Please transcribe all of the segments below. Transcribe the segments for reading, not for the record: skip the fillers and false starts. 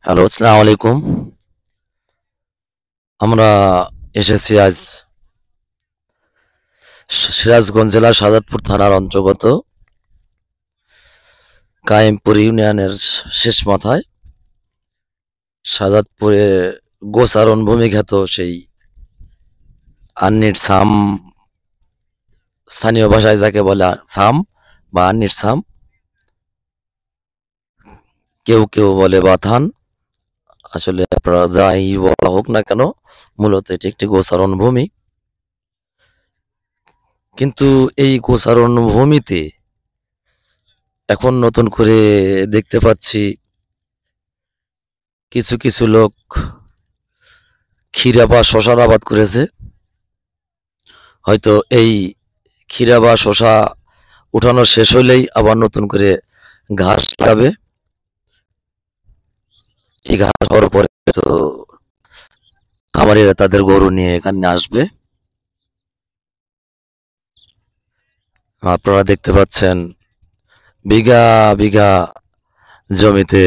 Hello, আসসালামু আলাইকুম। আমরা এসেছি আজ সিরাজগঞ্জ জেলার শাহাদাতপুর থানার অন্তর্গত কায়েমপুর ইউনিয়নের শেষ মাথায় শাহাদাতপুরে গোচারণ ভূমি খ্যাত সেই আন্নির সাম, স্থানীয় ভাষায় যাকে বলে সাম বা আন্নির সাম, কেউ কেউ বলে বাথান। আসলে আপনারা যাই বলা হোক না কেন, মূলত এটি একটি গোচারণ ভূমি। কিন্তু এই গোচারণ ভূমিতে এখন নতুন করে দেখতে পাচ্ছি কিছু কিছু লোক ক্ষীরা বা শশার আবাদ করেছে। হয়তো এই ক্ষীরা বা শশা উঠানো শেষ হলেই আবার নতুন করে ঘাস লাগাবে। এই ঘাস হওয়ার পরে তো খামারিরা তাদের গরু নিয়ে এখানে আসবে। আপনারা দেখতে পাচ্ছেন বিঘা বিঘা জমিতে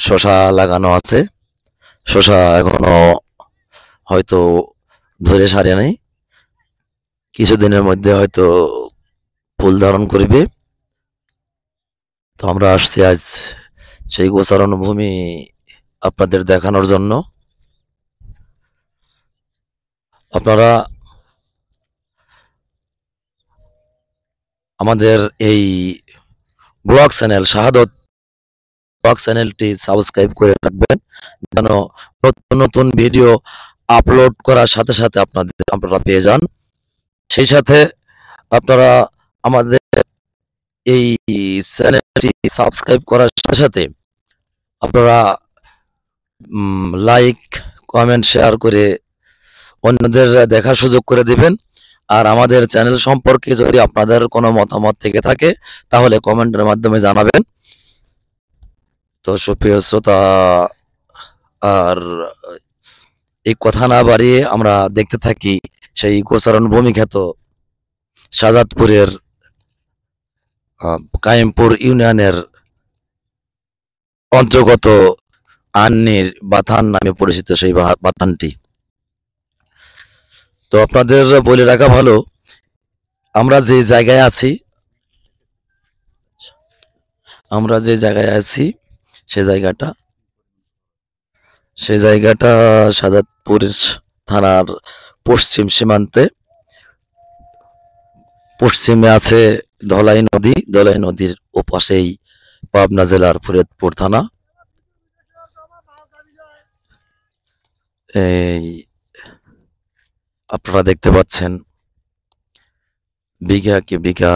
শশা লাগানো আছে। শশা এখনো হয়তো ধরে সারে নাই, কিছুদিনের মধ্যে হয়তো ফুল ধারণ করবে। তো আমরা আসছি আজ সেই গোচারণ ভূমি আপনাদের দেখানোর জন্য। আপনারা আমাদের এই ব্লগ চ্যানেল শাহাদত ব্লগ চ্যানেলটি সাবস্ক্রাইব করে রাখবেন, যেন নতুন নতুন ভিডিও আপলোড করার সাথে সাথে আপনারা পেয়ে যান। সেই সাথে আপনারা আমাদের এই চ্যানেলটি সাবস্ক্রাইব করার সাথে সাথে আপনারা লাইক, কমেন্ট, শেয়ার করে অন্যদের দেখার সুযোগ করে দিবেন। আর আমাদের চ্যানেল সম্পর্কে যদি আপনাদের কোনো মতামত থেকে থাকে তাহলে কমেন্টের মাধ্যমে জানাবেন। তো সুপ্রিয় শ্রোতা, আর এই কথা না বাড়িয়ে আমরা দেখতে থাকি সেই গোচারণ ভূমি খ্যাত শাহাদাতপুরের কায়েমপুর ইউনিয়নের অন্তর্গত আন্নির বাথান নামে পরিচিত সেই বাথানটি। তো আপনাদের বলে রাখা ভালো, আমরা যে জায়গায় আছি আমরা যে জায়গায় আছি সে জায়গাটা সে জায়গাটা শাহাদাতপুর থানার পশ্চিম সীমান্তে। পশ্চিমে আছে ধলাই নদী, ধলাই নদীর ওপাশেই পাবনা জেলার ফরিদপুর থানা। এই আপনারা দেখতে পাচ্ছেন বিঘা কি বিঘা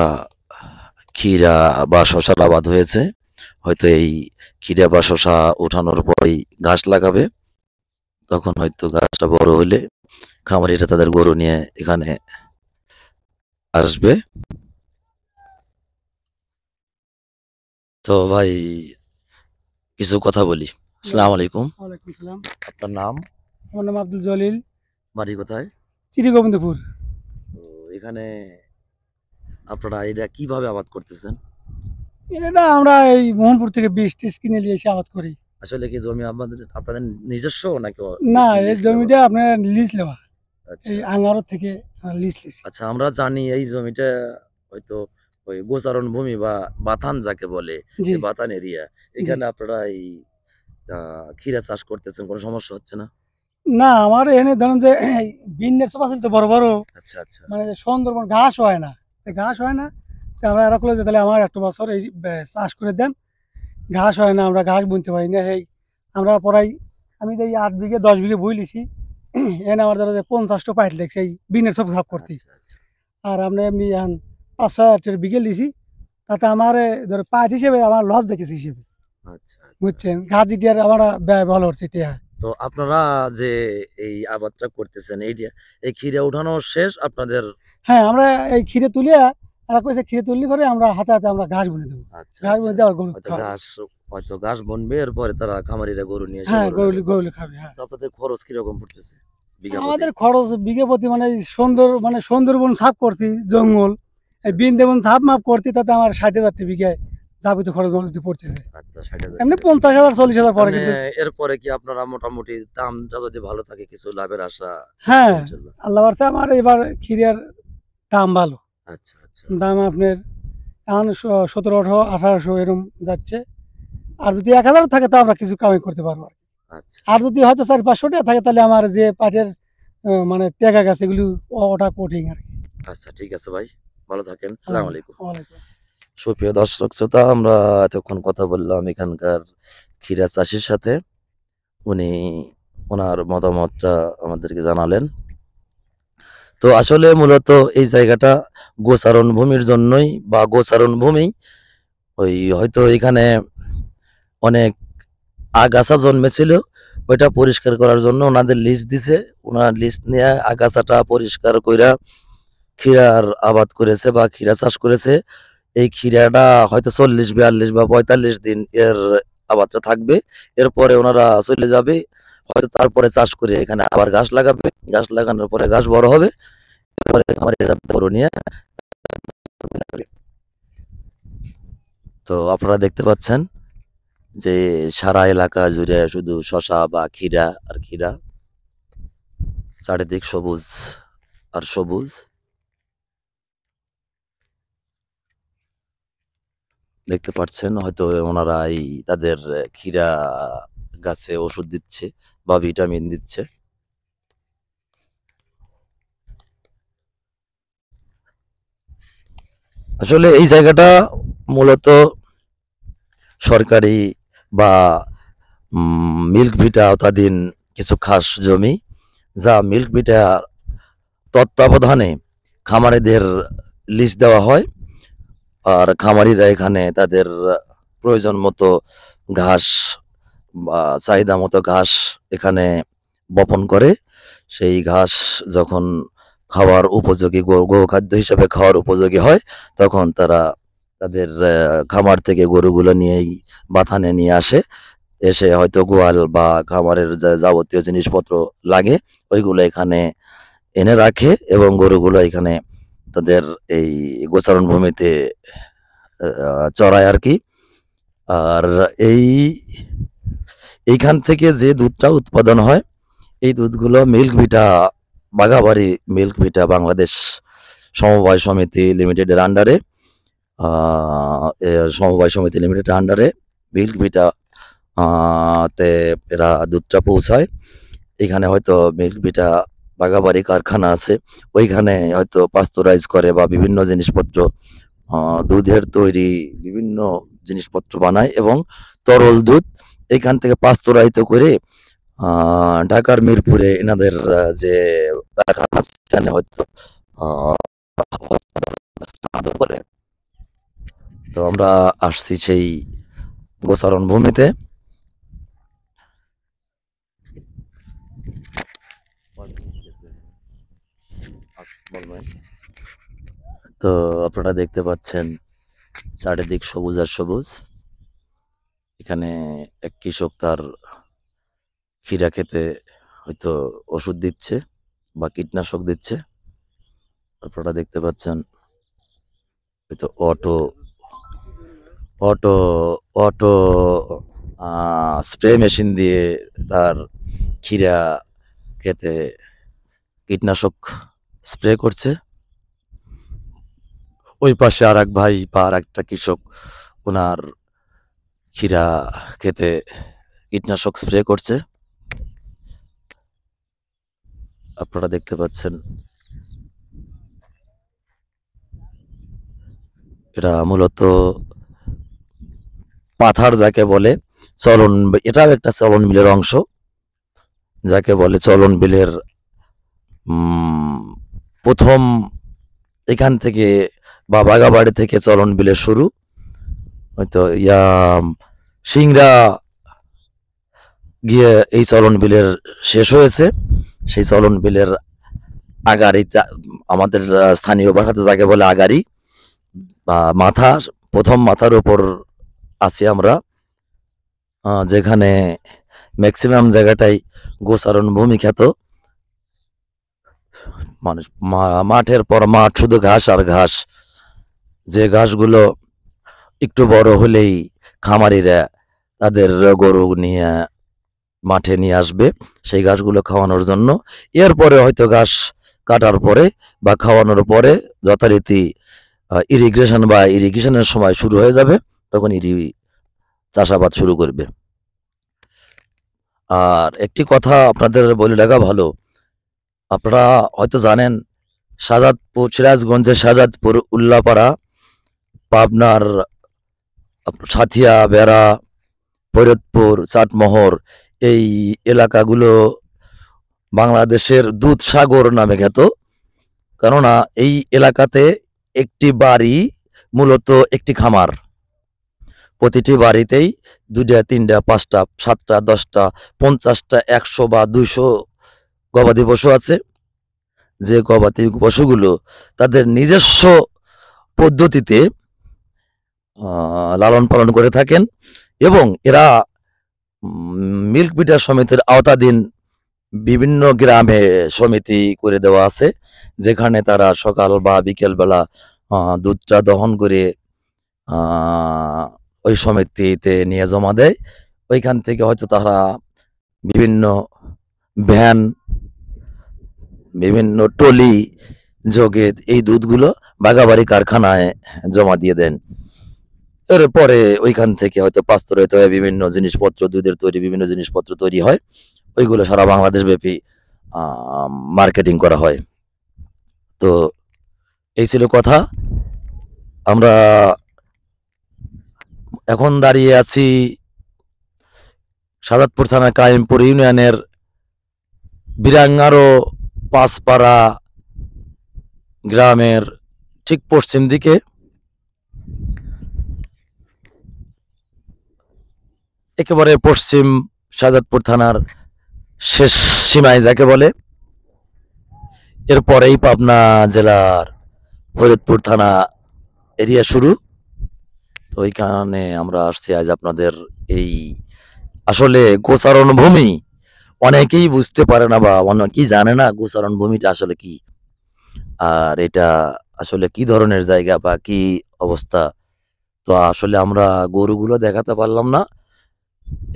ক্ষীরা বা শশার আবাদ হয়েছে। হয়তো এই ক্ষীরা বা শশা উঠানোর পরেই ঘাস লাগাবে। তখন হয়তো গাছটা বড় হলে খামারিরা তাদের গরু নিয়ে এখানে আসবে। তো ভাই কিছু কথা বলি। আসসালামু আলাইকুম। ওয়ালাইকুম সালাম। আপনার নাম? আমার নাম আব্দুল জলিল, বাড়ি কোথায়? শ্রীগোবিন্দপুর। তো এখানে আপনারা এটা কিভাবে আবাদ করতেছেন? এটা আমরা এই মোহনপুর থেকে বীজ-টিজ কিনে নিয়ে এসে আবাদ করি। আসলে কি জমি আপনাদের নিজস্ব নাকি না, এই লিজ নেওয়া? জমিটা আপনার লিজ নেওয়া। আচ্ছা, এই আঙ্গারো থেকে লিজ লিছি। আচ্ছা, আমরা জানি এই জমিটা হয়তো ওই গোচারণ ভূমি বা বাথান যাকে বলে, জি, এই বাথান এরিয়া। জি। এখানে আপনারা এই ক্ষীরা চাষ করতেছেন, কোনো সমস্যা হচ্ছে না? না, আমার এখানে ধরেন যে এই বিন্নের সোফা ছিল তো বড়, বড় আচ্ছা, আচ্ছা। মানে সুন্দরবন ঘাস হয় না। ঘাস হয় না। তো আমরা এরা করলে যে তাহলে আমার একটা বছর এই চাষ করে দেন। ঘাস হয় না, আমরা ঘাস বুনতে পারি না। এই আমরা প্রায় আমি তো এই ৮ বিঘে ১০ বিঘে বই লিছি। এখানে আমার ধরো যে ৫০ টা পাইট লেগছে এই বিনের সোফা সাফ করতে। আচ্ছা, আচ্ছা, আর আমরা এমনি এখন ৫-৬ বিঘে লিছি। তাতে আমার ধরো পাট হিসেবে আমার লস দেখেছি হিসেবে। আচ্ছা, আচ্ছা। বুঝছেন? ঘাস দিতে আমার ব্যয় ভালো হচ্ছে টিয়া। তো আপনারা যে এই আবাদটা করতেছেন, এই ক্ষীরা উঠানো শেষ আপনাদের? হ্যাঁ, আমরা এই ক্ষীরে তুলিয়া এরা কইছে ক্ষীরে তুললে পরে আমরা হাতে, হাতে আমরা ঘাস বুনে দেবো। আচ্ছা, ঘাস আচ্ছা। বুনে দিয়ে গরু হয়তো খাওয়াবো। ঘাস বনবে, এরপরে তারা খামারিরা গরু নিয়ে এসে হ্যাঁ, গরু নেবে। গরুলে খাবে, হ্যাঁ। তো আপনাদের খরচ কিরকম পড়তেছে বিঘা প্রতি? আমাদের খরচ বিঘে প্রতি মানে সুন্দরবন সাফ করছি জঙ্গল। এই আচ্ছা, বৃন্দাবন সাফ মাপ করছি তাতে আমার ৬০,০০০ টা বিঘায় যাবিত খরচ যদি পড়তেছে। আচ্ছা 60,000 এমনি টাকা। 50,000 40,000 পরে মানে কিন্তু এরপরে কি আপনারা মোটামুটি দামটা যদি ভালো থাকে কিছু লাভের আশা হ্যাঁ, করছেন ইনশাল্লাহ? আল্লাহ বাড়ছে আমার এবার খিরার দাম ভালো। আচ্ছা, আচ্ছা, দাম আপনার এখন 1700, 1800 এরকম যাচ্ছে। আর যদি 1000 থাকে তাও আমরা কিছু কামাই করতে পারবো আরকি। আচ্ছা, আর যদি হয়তো 400-500 টাকা থাকে তাহলে আমার যে পাটের মানে টেকা গাছ এগুলি ওটা কঠিন আরকি। আচ্ছা ঠিক আছে ভাই। ভালো থাকেন। আসসালামু সালাম আলাইকুম। ওয়ালাইকুম আসসালাম। সুপ্রিয় দর্শক শ্রোতা, আমরা এতক্ষণ কথা বললাম এখানকার ক্ষীরা চাষীর সাথে। উনি ওনার মতামতটা আমাদেরকে জানালেন। তো আসলে মূলত এই জায়গাটা গোচারণ ভূমির জন্যই বা গোচারণ ভূমি ওই হয়তো এখানে অনেক আগাছা জন্মেছিল। ওইটা পরিষ্কার করার জন্য ওনাদের লিজ দিছে। ওনারা লিজ নিয়ে আগাছাটা পরিষ্কার কইরা ক্ষীরার আবাদ করেছে বা ক্ষীরা চাষ করেছে। এই ক্ষীরাটা হয়তো ৪০, ৪২ বা ৪৫ দিন এর আবাদটা থাকবে। এরপরে ওনারা চলে যাবে। হয়তো তারপরে চাষ করে এখানে আবার গাছ লাগাবে। গাছ লাগানোর পরে গাছ বড় হবে। এরপরে খামারিরা বড় নিয়ে তো আপনারা দেখতে পাচ্ছেন যে সারা এলাকা জুড়ে শুধু শসা বা ক্ষীরা আর ক্ষীরা। চারিদিক সবুজ আর সবুজ। দেখতে পাচ্ছেন হয়তো ওনারা এই তাদের ক্ষীরা গাছে ওষুধ দিচ্ছে বা ভিটামিন দিচ্ছে। আসলে এই জায়গাটা মূলত সরকারি বা মিল্ক ভিটা আওতাধীন কিছু খাস জমি, যা মিল্ক ভিটা তত্ত্বাবধানে খামারিদের লিজ দেওয়া হয়। আর খামারিরা এখানে তাদের প্রয়োজন মতো ঘাস বা চাহিদা মতো ঘাস এখানে বপন করে। সেই ঘাস যখন খাওয়ার উপযোগী গোখাদ্য হিসেবে খাওয়ার উপযোগী হয়, তখন তারা তাদের খামার থেকে গরুগুলো নিয়েই বাথানে নিয়ে আসে। এসে হয়তো গোয়াল বা খামারের যা যাবতীয় জিনিসপত্র লাগে, ওইগুলো এখানে এনে রাখে এবং গরুগুলো এখানে তাদের এই গোচারণ ভূমিতে চড়ায় আরকি। আর এই এইখান থেকে যে দুধটা উৎপাদন হয়, এই দুধগুলো মিল্ক ভিটা বাঘাবাড়ি মিল্ক ভিটা বাংলাদেশ সমবায় সমিতি লিমিটেডের আন্ডারে সমবায় সমিতি লিমিটেডের আন্ডারে মিল্ক ভিটা তে এরা দুধটা পৌঁছায়। এখানে হয়তো মিল্ক ভিটা বাঘাবাড়ি কারখানা আছে। ওইখানে হয়তো পাস্তুরাইজ করে বা বিভিন্ন জিনিসপত্র দুধের তৈরি বিভিন্ন জিনিসপত্র বানায় এবং তরল দুধ এখান থেকে পাস্তুরায়িত করে ঢাকার মিরপুরে এনাদের যে কারখানা আছে সেখানে হয়তো স্থানান্তর করে। তো আমরা আসছি সেই গোচারণ ভূমিতে। তো আপনারা দেখতে পাচ্ছেন চারিদিক সবুজ আর সবুজ। এখানে এক কৃষক তার ক্ষীরা ক্ষেতে হয়তো ওষুধ দিচ্ছে বা কীটনাশক দিচ্ছে। আপনারা দেখতে পাচ্ছেন হয়তো অটো অটো স্প্রে মেশিন দিয়ে তার ক্ষীরা ক্ষেতে কীটনাশক স্প্রে করছে। ওই পাশে আরেক ভাই বা আরেকটা কৃষক ওনার ক্ষীরা ক্ষেতে কীটনাশক স্প্রে করছে। আপনারা দেখতে পাচ্ছেন এটা মূলত পাথার যাকে বলে চলন, এটাও একটা চলন বিলের অংশ যাকে বলে চলন বিলের প্রথম এখান থেকে বা বাগাবাড়ি থেকে চলন বিলের শুরু। হয়তো সিংড়া গিয়ে এই চলন বিলের শেষ হয়েছে। সেই চলন বিলের আগাড়ি আমাদের স্থানীয় ভাষাতে যাকে বলে আগাড়ি বা মাথা, প্রথম মাথার উপর আছি আমরা, যেখানে ম্যাক্সিমাম জায়গাটাই গোচারণ ভূমি খ্যাত। মানুষ মাঠের পর মাঠ, শুধু ঘাস আর ঘাস। যে ঘাসগুলো একটু বড় হলেই খামারিরা তাদের গরু নিয়ে মাঠে নিয়ে আসবে সেই ঘাসগুলো খাওয়ানোর জন্য। এরপরে হয়তো ঘাস কাটার পরে বা খাওয়ানোর পরে যথারীতি ইরিগেশনের সময় শুরু হয়ে যাবে, তখন চাষাবাদ শুরু করবে। আর একটি কথা আপনাদের বলে রাখা ভালো, আপনারা হয়তো জানেন সিরাজগঞ্জের শাহজাদপুর, উল্লাপাড়া, পাবনার সাথিয়া, বেড়া, ফরিদপুর, চাটমোহর এই এলাকাগুলো বাংলাদেশের দুধ সাগর নামে খ্যাত। কেননা এই এলাকাতে একটি বাড়ি মূলত একটি খামার। প্রতিটি বাড়িতেই 2টা, 3টা, 5টা, 7টা, 10টা, 50টা, 100 বা 200 গবাদি পশু আছে। যে গবাদি পশুগুলো তাদের নিজস্ব পদ্ধতিতে লালন পালন করে থাকেন এবং এরা মিল্ক বিটার সমিতির আওতাধীন বিভিন্ন গ্রামে সমিতি করে দেওয়া আছে, যেখানে তারা সকাল বা বিকেল বেলা দুধটা দহন করে ওই সমিতিতে নিয়ে জমা দেয়। ওইখান থেকে হয়তো তারা বিভিন্ন ভ্যান, বিভিন্ন টলি যোগে এই দুধগুলো বাগাবাড়ি কারখানায় জমা দিয়ে দেন। এরপরে ওইখান থেকে হয়তো পাস্তুরিত হয়ে বিভিন্ন জিনিসপত্র, দুধের তৈরি বিভিন্ন জিনিসপত্র তৈরি হয়। ওইগুলো সারা বাংলাদেশ ব্যাপী মার্কেটিং করা হয়। তো এই ছিল কথা। আমরা এখন দাঁড়িয়ে আছি শাহজাদপুর থানা কায়েমপুর ইউনিয়নের বিরাঙ্গারো পাঁচপাড়া গ্রামের ঠিক পশ্চিম দিকে। একেবারে পশ্চিম শাহজাদপুর থানার শেষ সীমায় যাকে বলে। এরপরেই পাবনা জেলার ফরিদপুর থানা এরিয়া শুরু। তো ওইখানে আমরা আসছি আজ আপনাদের এই আসলে গোচারণ ভূমি অনেকেই বুঝতে পারে না বা অনেকেই জানে না গোচারণ ভূমিটা আসলে কি, আর এটা আসলে কি ধরনের জায়গা বা কি অবস্থা। তো আসলে আমরা গরুগুলো দেখাতে পারলাম না,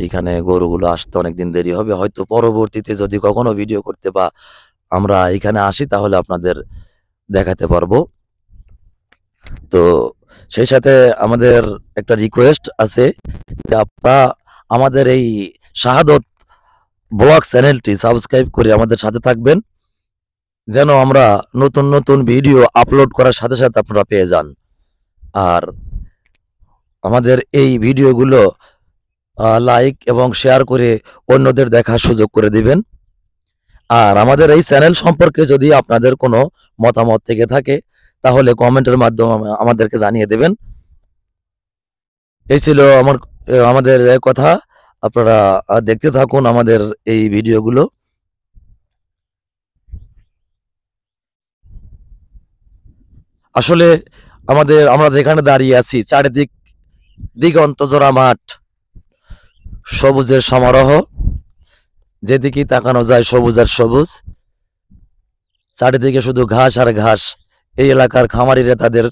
এইখানে গরুগুলো আসতে অনেকদিন দেরি হবে। হয়তো পরবর্তীতে যদি কখনো ভিডিও করতে বা আমরা এখানে আসি তাহলে আপনাদের দেখাতে পারবো। তো সেই সাথে আমাদের একটা রিকোয়েস্ট আছে যে আপনারা আমাদের এই শাহাদত ব্লগ চ্যানেলটি সাবস্ক্রাইব করে আমাদের সাথে থাকবেন, যেন আমরা নতুন নতুন ভিডিও আপলোড করার সাথে সাথে আপনারা পেয়ে যান। আর আমাদের এই ভিডিওগুলো লাইক এবং শেয়ার করে অন্যদের দেখার সুযোগ করে দিবেন। আর আমাদের এই চ্যানেল সম্পর্কে যদি আপনাদের কোনো মতামত থেকে থাকে তাহলে কমেন্টের মাধ্যমে আমাদেরকে জানিয়ে দেবেন। এই ছিল আমাদের কথা। আপনারা দেখতে থাকুন আমাদের এই ভিডিওগুলো। আসলে আমরা যেখানে দাঁড়িয়ে আছি চারিদিক দিগন্ত জোড়া মাঠ, সবুজের সমারোহ, যেদিকেই তাকানো যায় সবুজ আর সবুজ, চারিদিকে শুধু ঘাস আর ঘাস। এই এলাকার খামারিরা তাদের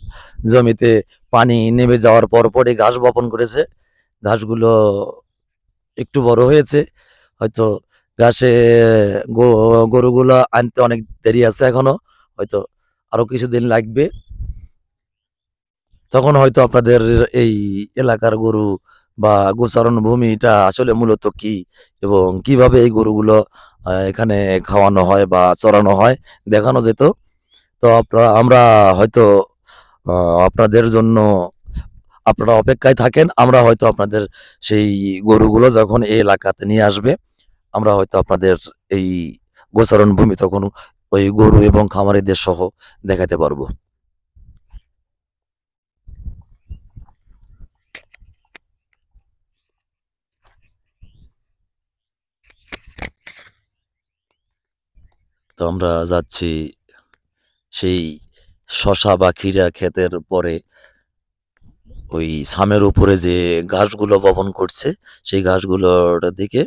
জমিতে পানি নেমে যাওয়ার পরপরই ঘাস বপন করেছে। ঘাসগুলো একটু বড় হয়েছে, হয়তো ঘাসে গরুগুলো আনতে অনেক দেরি আছে এখনো, হয়তো আরো কিছুদিন লাগবে। তখন হয়তো আপনাদের এই এলাকার গরু বা গোচারণ ভূমিটা আসলে মূলত কি এবং কিভাবে এই গরুগুলো এখানে খাওয়ানো হয় বা চড়ানো হয় দেখানো যেত। তো আমরা হয়তো আপনাদের জন্য আপনারা অপেক্ষায় থাকেন। আমরা হয়তো আপনাদের সেই গরুগুলো যখন এই এলাকাতে নিয়ে আসবে, আমরা হয়তো আপনাদের এই গোচারণ ভূমি তখন ওই গরু এবং খামারিদের সহ দেখাতে পারবো। তো আমরা যাচ্ছি সেই শশা বা ক্ষীরা ক্ষেতের পরে ওই ছামের উপরে যে ঘাসগুলো বপন করছে সেই ঘাসগুলোর দিকে।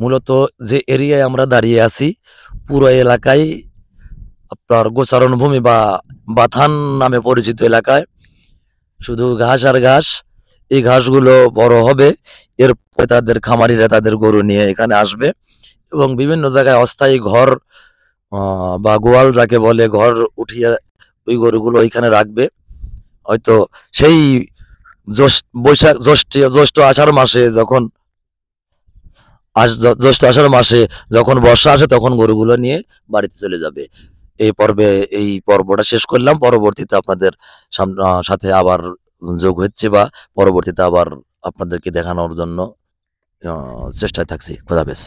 মূলত যে এরিয়ায় আমরা দাঁড়িয়ে আছি পুরো এলাকায় আপনার গোচারণ ভূমি বা বাথান নামে পরিচিত এলাকায় শুধু ঘাস আর ঘাস। এই ঘাসগুলো বড় হবে, এরপরে তাদের খামারিরা তাদের গরু নিয়ে এখানে আসবে এবং বিভিন্ন জায়গায় অস্থায়ী ঘর বা গোয়াল যাকে বলে, ঘর উঠিয়ে ওই গরুগুলো ওইখানে রাখবে। হয়তো সেই জ্যৈষ্ঠ আষাঢ় মাসে যখন জ্যৈষ্ঠ আষাঢ় মাসে যখন বর্ষা আসে তখন গরুগুলো নিয়ে বাড়িতে চলে যাবে। এই পর্বটা শেষ করলাম। পরবর্তীতে আপনাদের সাথে আবার যোগ হচ্ছে বা পরবর্তীতে আবার আপনাদেরকে দেখানোর জন্য চেষ্টায় থাকছি। খোদা হাফেজ।